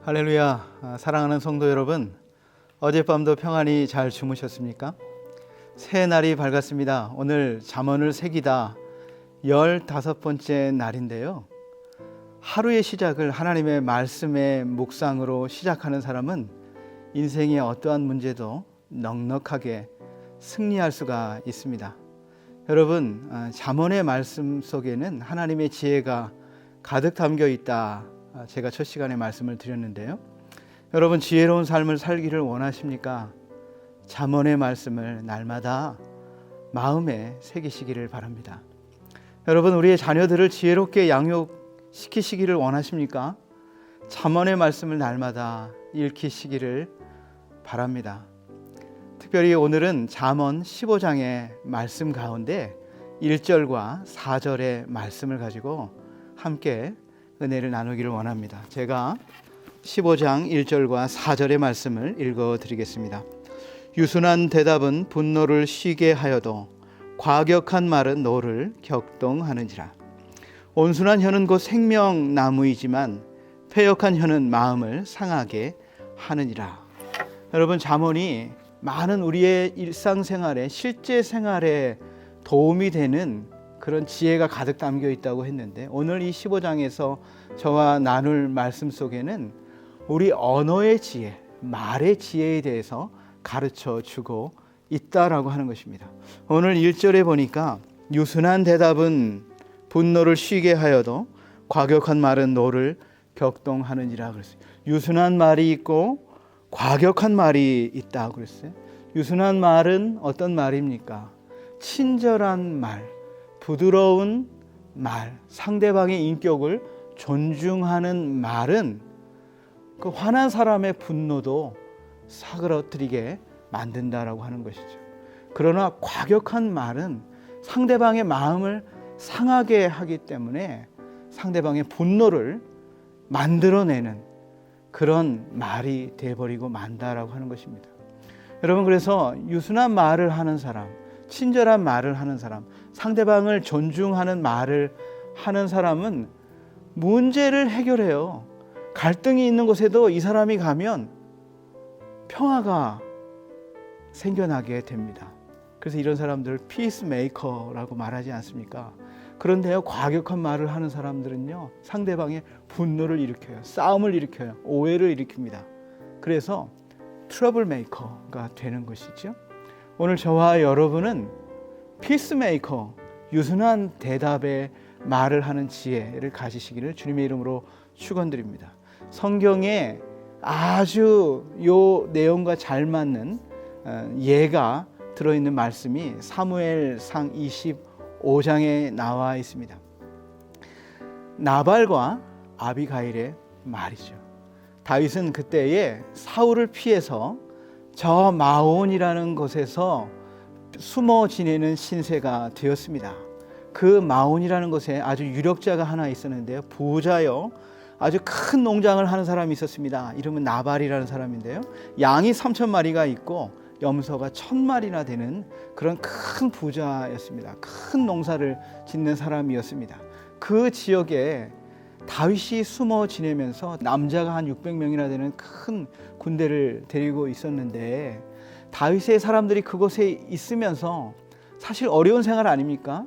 할렐루야. 사랑하는 성도 여러분, 어젯밤도 평안히 잘 주무셨습니까? 새 날이 밝았습니다. 오늘 잠언을 새기다 15번째 날인데요. 하루의 시작을 하나님의 말씀의 묵상으로 시작하는 사람은 인생의 어떠한 문제도 넉넉하게 승리할 수가 있습니다. 여러분, 잠언의 말씀 속에는 하나님의 지혜가 가득 담겨 있다. 제가 첫 시간에 말씀을 드렸는데요. 여러분, 지혜로운 삶을 살기를 원하십니까? 잠언의 말씀을 날마다 마음에 새기시기를 바랍니다. 여러분, 우리의 자녀들을 지혜롭게 양육시키시기를 원하십니까? 잠언의 말씀을 날마다 읽히시기를 바랍니다. 특별히 오늘은 잠언 15장의 말씀 가운데 1절과 4절의 말씀을 가지고 함께 은혜를 나누기를 원합니다. 제가 15장 1절과 4절의 말씀을 읽어드리겠습니다. 유순한 대답은 분노를 쉬게 하여도 과격한 말은 노를 격동하는지라. 온순한 혀는 곧 생명나무이지만 패역한 혀는 마음을 상하게 하느니라. 여러분, 잠언이 많은 우리의 일상생활에, 실제 생활에 도움이 되는 그런 지혜가 가득 담겨 있다고 했는데, 오늘 이 15장에서 저와 나눌 말씀 속에는 우리 언어의 지혜, 말의 지혜에 대해서 가르쳐 주고 있다라고 하는 것입니다. 오늘 1절에 보니까 유순한 대답은 분노를 쉬게 하여도 과격한 말은 노를 격동하느니라 그랬어요. 유순한 말이 있고 과격한 말이 있다고 그랬어요. 유순한 말은 어떤 말입니까? 친절한 말, 부드러운 말, 상대방의 인격을 존중하는 말은 그 화난 사람의 분노도 사그러뜨리게 만든다라고 하는 것이죠. 그러나 과격한 말은 상대방의 마음을 상하게 하기 때문에 상대방의 분노를 만들어내는 그런 말이 되어버리고 만다라고 하는 것입니다. 여러분, 그래서 유순한 말을 하는 사람, 친절한 말을 하는 사람, 상대방을 존중하는 말을 하는 사람은 문제를 해결해요. 갈등이 있는 곳에도 이 사람이 가면 평화가 생겨나게 됩니다. 그래서 이런 사람들을 피스메이커라고 말하지 않습니까? 그런데요, 과격한 말을 하는 사람들은요, 상대방의 분노를 일으켜요. 싸움을 일으켜요. 오해를 일으킵니다. 그래서 트러블 메이커가 되는 것이죠. 오늘 저와 여러분은 피스메이커, 유순한 대답의 말을 하는 지혜를 가지시기를 주님의 이름으로 축원드립니다. 성경에 아주 요 내용과 잘 맞는 예가 들어있는 말씀이 사무엘상 25장에 나와 있습니다. 나발과 아비가일의 말이죠. 다윗은 그때에 사울을 피해서 저 마온이라는 곳에서 숨어 지내는 신세가 되었습니다. 그 마온이라는 곳에 아주 유력자가 하나 있었는데요. 부자요. 아주 큰 농장을 하는 사람이 있었습니다. 이름은 나발이라는 사람인데요. 양이 3,000마리가 있고 염소가 1,000마리나 되는 그런 큰 부자였습니다. 큰 농사를 짓는 사람이었습니다. 그 지역에 다윗이 숨어 지내면서 남자가 한 600명이나 되는 큰 군대를 데리고 있었는데, 다윗의 사람들이 그곳에 있으면서 사실 어려운 생활 아닙니까?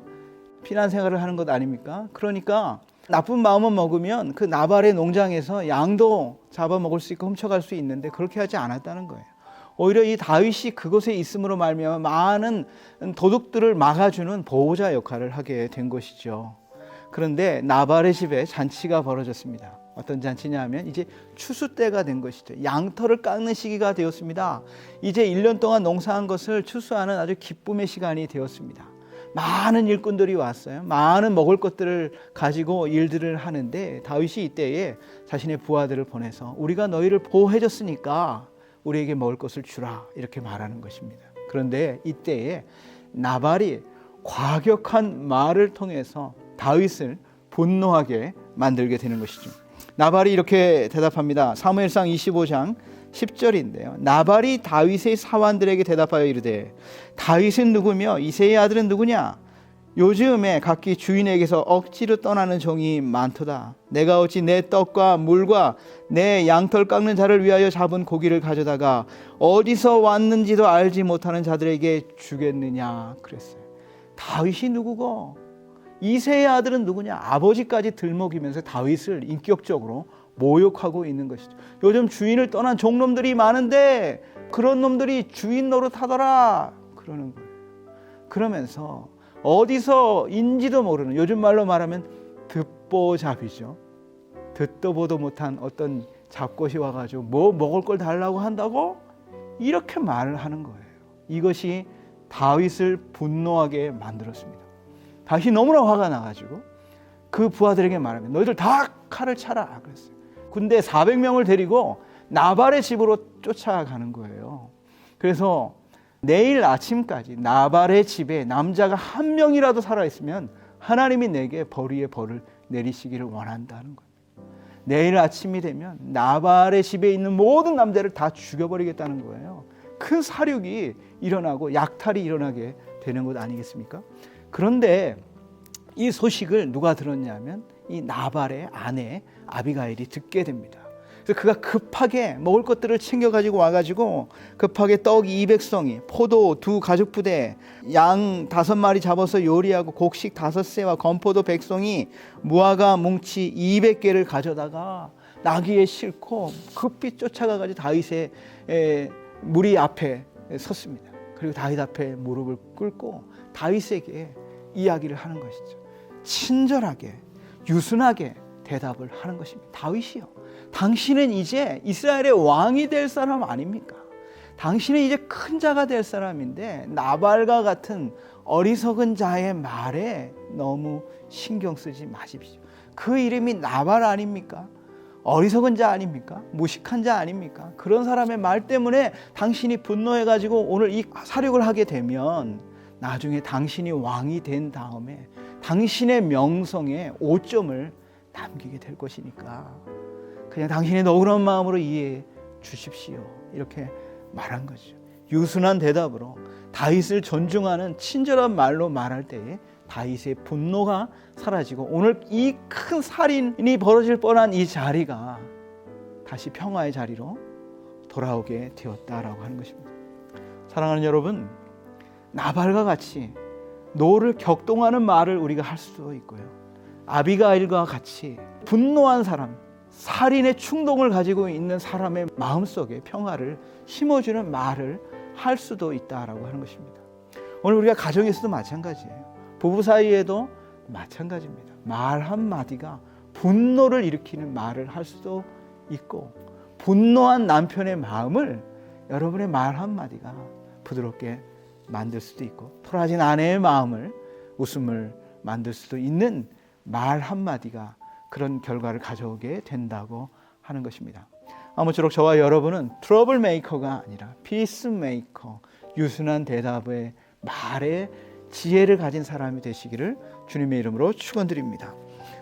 피난 생활을 하는 것 아닙니까? 그러니까 나쁜 마음을 먹으면 그 나발의 농장에서 양도 잡아먹을 수 있고 훔쳐갈 수 있는데 그렇게 하지 않았다는 거예요. 오히려 이 다윗이 그곳에 있음으로 말미암아 많은 도둑들을 막아주는 보호자 역할을 하게 된 것이죠. 그런데 나발의 집에 잔치가 벌어졌습니다. 어떤 잔치냐 하면 이제 추수 때가 된 것이죠. 양털을 깎는 시기가 되었습니다. 이제 1년 동안 농사한 것을 추수하는 아주 기쁨의 시간이 되었습니다. 많은 일꾼들이 왔어요. 많은 먹을 것들을 가지고 일들을 하는데, 다윗이 이때에 자신의 부하들을 보내서 우리가 너희를 보호해줬으니까 우리에게 먹을 것을 주라, 이렇게 말하는 것입니다. 그런데 이때에 나발이 과격한 말을 통해서 다윗을 분노하게 만들게 되는 것이죠. 나발이 이렇게 대답합니다. 사무엘상 25장 10절인데요. 나발이 다윗의 사환들에게 대답하여 이르되, 다윗은 누구며 이새의 아들은 누구냐? 요즘에 각기 주인에게서 억지로 떠나는 종이 많도다. 내가 어찌 내 떡과 물과 내 양털 깎는 자를 위하여 잡은 고기를 가져다가 어디서 왔는지도 알지 못하는 자들에게 주겠느냐 그랬어요. 다윗이 누구고 이새의 아들은 누구냐? 아버지까지 들먹이면서 다윗을 인격적으로 모욕하고 있는 것이죠. 요즘 주인을 떠난 종놈들이 많은데 그런 놈들이 주인 노릇하더라 그러는 거예요. 그러면서 어디서인지도 모르는, 요즘 말로 말하면 듣보잡이죠. 듣도 보도 못한 어떤 잡것이 와가지고 뭐 먹을 걸 달라고 한다고 이렇게 말을 하는 거예요. 이것이 다윗을 분노하게 만들었습니다. 다윗이 너무나 화가 나가지고 그 부하들에게 말하면 너희들 다 칼을 차라 그랬어요. 군대 400명을 데리고 나발의 집으로 쫓아가는 거예요. 그래서 내일 아침까지 나발의 집에 남자가 한 명이라도 살아있으면 하나님이 내게 벌 위에 벌을 내리시기를 원한다는 거예요. 내일 아침이 되면 나발의 집에 있는 모든 남자를 다 죽여버리겠다는 거예요. 큰 사륙이 일어나고 약탈이 일어나게 되는 것 아니겠습니까? 그런데 이 소식을 누가 들었냐면 이 나발의 아내 아비가일이 듣게 됩니다. 그래서 그가 급하게 먹을 것들을 챙겨가지고 와가지고 급하게 떡 200송이, 포도 2 가죽부대, 양 5마리 잡아서 요리하고 곡식 5새와 건포도 100송이, 무화과 뭉치 200개를 가져다가 나귀에 싣고 급히 쫓아가가지고 다윗의 무리 앞에 섰습니다. 그리고 다윗 앞에 무릎을 꿇고 다윗에게 이야기를 하는 것이죠. 친절하게 유순하게 대답을 하는 것입니다. 다윗이요, 당신은 이제 이스라엘의 왕이 될 사람 아닙니까? 당신은 이제 큰 자가 될 사람인데 나발과 같은 어리석은 자의 말에 너무 신경 쓰지 마십시오. 그 이름이 나발 아닙니까? 어리석은 자 아닙니까? 무식한 자 아닙니까? 그런 사람의 말 때문에 당신이 분노해가지고 오늘 이 사륙을 하게 되면 나중에 당신이 왕이 된 다음에 당신의 명성에 오점을 남기게 될 것이니까 그냥 당신의 너그러운 마음으로 이해해 주십시오. 이렇게 말한 거죠. 유순한 대답으로 다윗을 존중하는 친절한 말로 말할 때에 다윗의 분노가 사라지고 오늘 이 큰 살인이 벌어질 뻔한 이 자리가 다시 평화의 자리로 돌아오게 되었다라고 하는 것입니다. 사랑하는 여러분, 나발과 같이 노를 격동하는 말을 우리가 할 수도 있고요, 아비가일과 같이 분노한 사람, 살인의 충동을 가지고 있는 사람의 마음속에 평화를 심어주는 말을 할 수도 있다라고 하는 것입니다. 오늘 우리가 가정에서도 마찬가지예요. 부부 사이에도 마찬가지입니다. 말 한마디가 분노를 일으키는 말을 할 수도 있고, 분노한 남편의 마음을 여러분의 말 한마디가 부드럽게 만들 수도 있고, 토라진 아내의 마음을 웃음을 만들 수도 있는 말 한마디가 그런 결과를 가져오게 된다고 하는 것입니다. 아무쪼록 저와 여러분은 트러블 메이커가 아니라 피스 메이커, 유순한 대답의 말에 지혜를 가진 사람이 되시기를 주님의 이름으로 축원드립니다.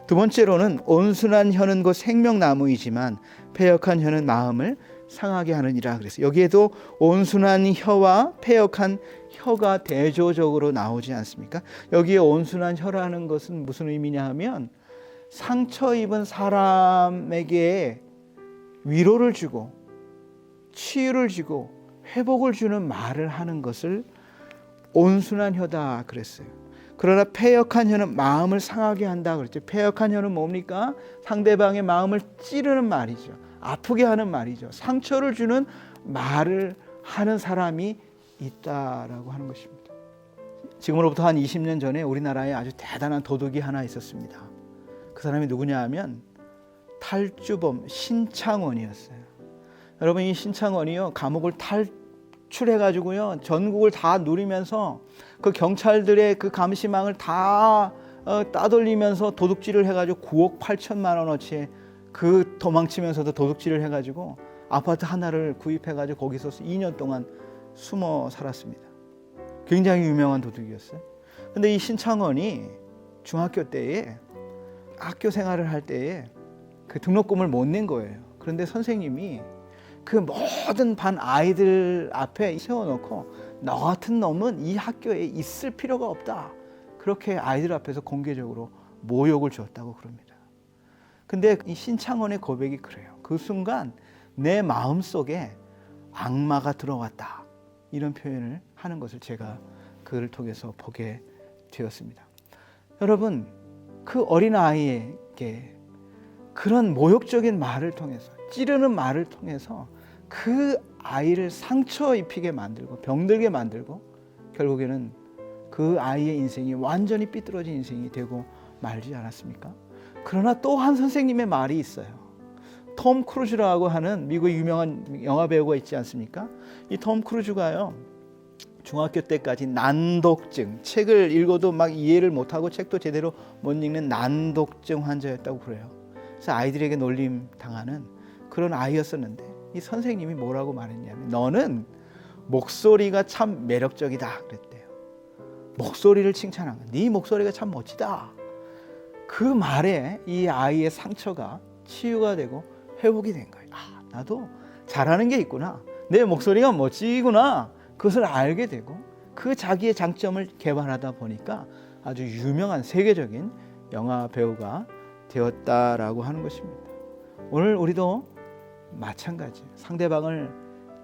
두 번째로는 온순한 혀는 곧 생명나무이지만 패역한 혀는 마음을 상하게 하느니라 그래서 여기에도 온순한 혀와 패역한 혀가 대조적으로 나오지 않습니까? 여기에 온순한 혀라는 것은 무슨 의미냐 하면 상처 입은 사람에게 위로를 주고 치유를 주고 회복을 주는 말을 하는 것을 온순한 혀다 그랬어요. 그러나 패역한 혀는 마음을 상하게 한다 그랬죠. 패역한 혀는 뭡니까? 상대방의 마음을 찌르는 말이죠. 아프게 하는 말이죠. 상처를 주는 말을 하는 사람이 있다라고 하는 것입니다. 지금으로부터 한 20년 전에 우리나라에 아주 대단한 도둑이 하나 있었습니다. 그 사람이 누구냐 하면 탈주범 신창원이었어요. 여러분, 이 신창원이요, 감옥을 탈출해가지고요 전국을 다 누리면서 그 경찰들의 그 감시망을 다 따돌리면서 도둑질을 해가지고 9억 8천만 원어치의 그 도망치면서도 도둑질을 해가지고 아파트 하나를 구입해가지고 거기서 2년 동안 숨어 살았습니다. 굉장히 유명한 도둑이었어요. 근데 이 신창원이 중학교 때에 학교 생활을 할 때에 그 등록금을 못 낸 거예요. 그런데 선생님이 그 모든 반 아이들 앞에 세워놓고 너 같은 놈은 이 학교에 있을 필요가 없다. 그렇게 아이들 앞에서 공개적으로 모욕을 주었다고 그럽니다. 근데 이 신창원의 고백이 그래요. 그 순간 내 마음속에 악마가 들어왔다, 이런 표현을 하는 것을 제가 그를 통해서 보게 되었습니다. 여러분, 그 어린아이에게 그런 모욕적인 말을 통해서, 찌르는 말을 통해서 그 아이를 상처 입히게 만들고 병들게 만들고 결국에는 그 아이의 인생이 완전히 삐뚤어진 인생이 되고 말지 않았습니까? 그러나 또 한 선생님의 말이 있어요. 톰 크루즈라고 하는 미국의 유명한 영화 배우가 있지 않습니까? 이 톰 크루즈가요, 중학교 때까지 난독증, 책을 읽어도 막 이해를 못하고 책도 제대로 못 읽는 난독증 환자였다고 그래요. 그래서 아이들에게 놀림 당하는 그런 아이였었는데, 이 선생님이 뭐라고 말했냐면, 너는 목소리가 참 매력적이다 그랬대요. 목소리를 칭찬한 거야. 네 목소리가 참 멋지다. 그 말에 이 아이의 상처가 치유가 되고 회복이 된 거예요. 아, 나도 잘하는 게 있구나, 내 목소리가 멋지구나, 그것을 알게 되고 그 자기의 장점을 개발하다 보니까 아주 유명한 세계적인 영화 배우가 되었다라고 하는 것입니다. 오늘 우리도 마찬가지예요. 상대방을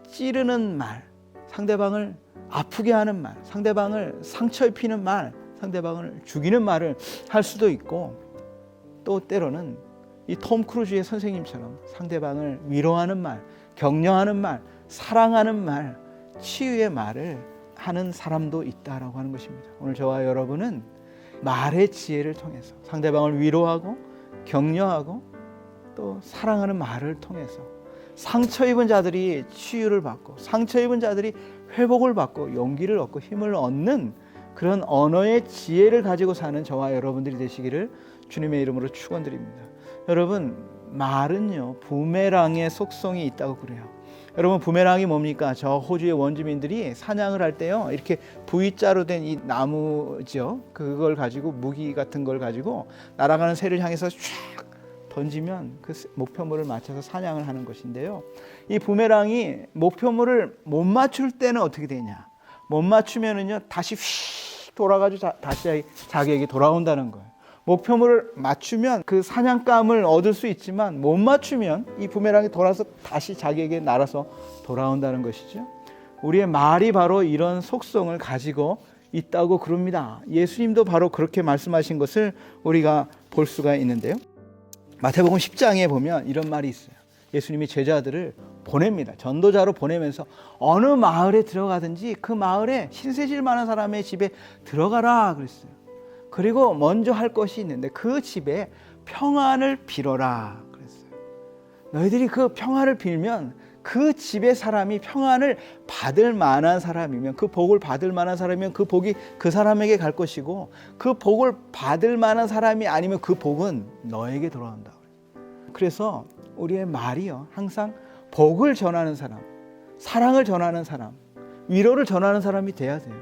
찌르는 말, 상대방을 아프게 하는 말, 상대방을 상처 입히는 말, 상대방을 죽이는 말을 할 수도 있고, 또 때로는 이 톰 크루즈의 선생님처럼 상대방을 위로하는 말, 격려하는 말, 사랑하는 말, 치유의 말을 하는 사람도 있다라고 하는 것입니다. 오늘 저와 여러분은 말의 지혜를 통해서 상대방을 위로하고 격려하고 또 사랑하는 말을 통해서 상처 입은 자들이 치유를 받고, 상처 입은 자들이 회복을 받고 용기를 얻고 힘을 얻는 그런 언어의 지혜를 가지고 사는 저와 여러분들이 되시기를 주님의 이름으로 축원드립니다. 여러분, 말은요 부메랑의 속성이 있다고 그래요. 여러분, 부메랑이 뭡니까? 저 호주의 원주민들이 사냥을 할 때요, 이렇게 V자로 된 이 나무죠, 그걸 가지고, 무기 같은 걸 가지고 날아가는 새를 향해서 쫙 던지면 그 목표물을 맞춰서 사냥을 하는 것인데요, 이 부메랑이 목표물을 못 맞출 때는 어떻게 되냐, 못 맞추면은요 다시 휙 돌아가지고 다시 자기에게 돌아온다는 거예요. 목표물을 맞추면 그 사냥감을 얻을 수 있지만 못 맞추면 이 부메랑이 돌아서 다시 자기에게 날아서 돌아온다는 것이죠. 우리의 말이 바로 이런 속성을 가지고 있다고 그럽니다. 예수님도 바로 그렇게 말씀하신 것을 우리가 볼 수가 있는데요, 마태복음 10장에 보면 이런 말이 있어요. 예수님이 제자들을 보냅니다. 전도자로 보내면서 어느 마을에 들어가든지 그 마을에 신세질 많은 사람의 집에 들어가라 그랬어요. 그리고 먼저 할 것이 있는데 그 집에 평안을 빌어라 그랬어요. 너희들이 그 평안을 빌면 그 집의 사람이 평안을 받을 만한 사람이면, 그 복을 받을 만한 사람이면 그 복이 그 사람에게 갈 것이고, 그 복을 받을 만한 사람이 아니면 그 복은 너에게 돌아온다. 그래서 우리의 말이요, 항상 복을 전하는 사람, 사랑을 전하는 사람, 위로를 전하는 사람이 돼야 돼요.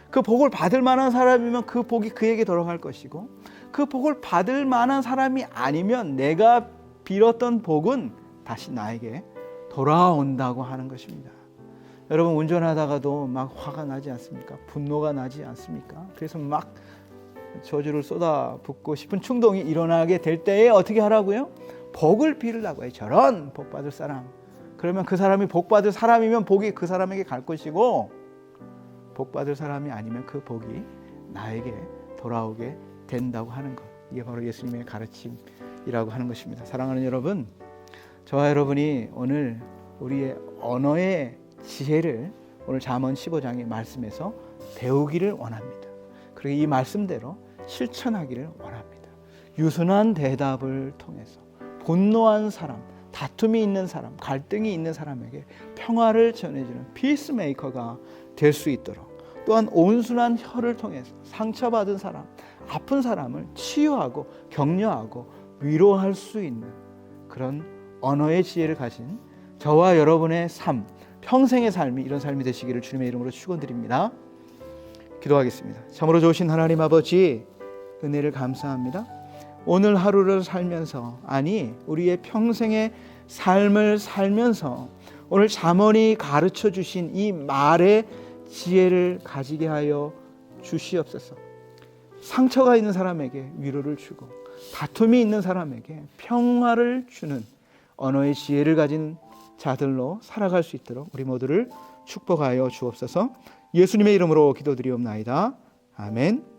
그 복을 받을 만한 사람이면 그 복이 그에게 돌아갈 것이고, 그 복을 받을 만한 사람이 아니면 내가 빌었던 복은 다시 나에게 돌아온다고 하는 것입니다. 여러분, 운전하다가도 막 화가 나지 않습니까? 분노가 나지 않습니까? 그래서 막 저주를 쏟아붓고 싶은 충동이 일어나게 될 때에 어떻게 하라고요? 복을 빌으라고 해요. 저런 복 받을 사람. 그러면 그 사람이 복 받을 사람이면 복이 그 사람에게 갈 것이고, 복 받을 사람이 아니면 그 복이 나에게 돌아오게 된다고 하는 것. 이게 바로 예수님의 가르침이라고 하는 것입니다. 사랑하는 여러분, 저와 여러분이 오늘 우리의 언어의 지혜를 오늘 잠언 15장의 말씀에서 배우기를 원합니다. 그리고 이 말씀대로 실천하기를 원합니다. 유순한 대답을 통해서 분노한 사람, 다툼이 있는 사람, 갈등이 있는 사람에게 평화를 전해주는 피스메이커가 될 수 있도록, 또한 온순한 혀를 통해서 상처받은 사람, 아픈 사람을 치유하고 격려하고 위로할 수 있는 그런 언어의 지혜를 가진 저와 여러분의 삶, 평생의 삶이 이런 삶이 되시기를 주님의 이름으로 축원드립니다. 기도하겠습니다. 참으로 좋으신 하나님 아버지, 은혜를 감사합니다. 오늘 하루를 살면서, 아니 우리의 평생의 삶을 살면서 오늘 잠언이 가르쳐 주신 이 말의 지혜를 가지게 하여 주시옵소서. 상처가 있는 사람에게 위로를 주고 다툼이 있는 사람에게 평화를 주는 언어의 지혜를 가진 자들로 살아갈 수 있도록 우리 모두를 축복하여 주옵소서. 예수님의 이름으로 기도드리옵나이다. 아멘.